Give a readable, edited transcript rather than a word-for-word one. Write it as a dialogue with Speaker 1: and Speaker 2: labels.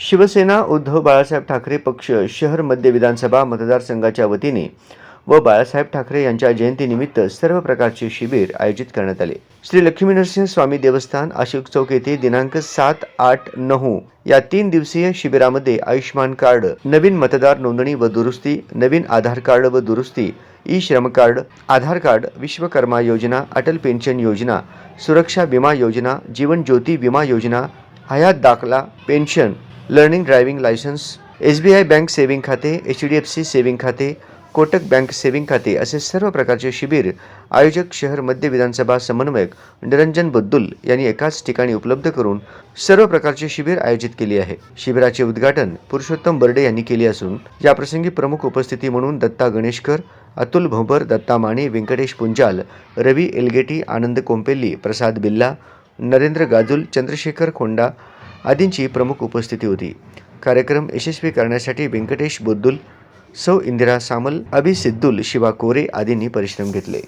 Speaker 1: शिवसेना उद्धव बाळासाहेब ठाकरे पक्ष शहर मध्य विधानसभा मतदारसंघाच्या वतीने व बाळासाहेब ठाकरे यांच्या जयंतीनिमित्त सर्व प्रकारचे शिबिर आयोजित करण्यात आले। श्री लक्ष्मी नरसिंह स्वामी देवस्थान अशोक चौक येथे दिनांक 7, 8, 9 या 3 दिवसीय शिबिरामध्ये आयुष्मान कार्ड, नवीन मतदार नोंदणी व दुरुस्ती, नवीन आधार कार्ड व दुरुस्ती, ई श्रम कार्ड, आधार कार्ड, विश्वकर्मा योजना, अटल पेन्शन योजना, सुरक्षा विमा योजना, जीवन ज्योती विमा योजना, हयात दाखला, pension, learning driving licence, SBI bank saving खाते, HDFC सेविंग खाते, कोटक बँक सेविंग खाते असे सर्व प्रकारचे शिबिर आयोजक शहर मध्य विधानसभा समन्वयक निरंजन बद्दुल यांनी एकाच ठिकाणी उपलब्ध करून सर्व प्रकारचे शिबिर आयोजित केले आहे। शिबिराचे उद्घाटन पुरुषोत्तम बर्डे यांनी केले असून या प्रसंगी प्रमुख उपस्थिती म्हणून दत्ता गणेशकर, अतुल भोंबर, दत्ता माने, व्यंकटेश पुंजाल, रवी एलगेटी, आनंद कोंपेल्ली, प्रसाद बिल्ला, नरेंद्र गाजुल, चंद्रशेखर खोंडा आदींची प्रमुख उपस्थिती होती। कार्यक्रम यशस्वी करण्यासाठी व्यंकटेश बुद्दुल, सौ इंदिरा सामल, अभि सिद्दुल, शिवा कोरे आदींनी परिश्रम घेतले।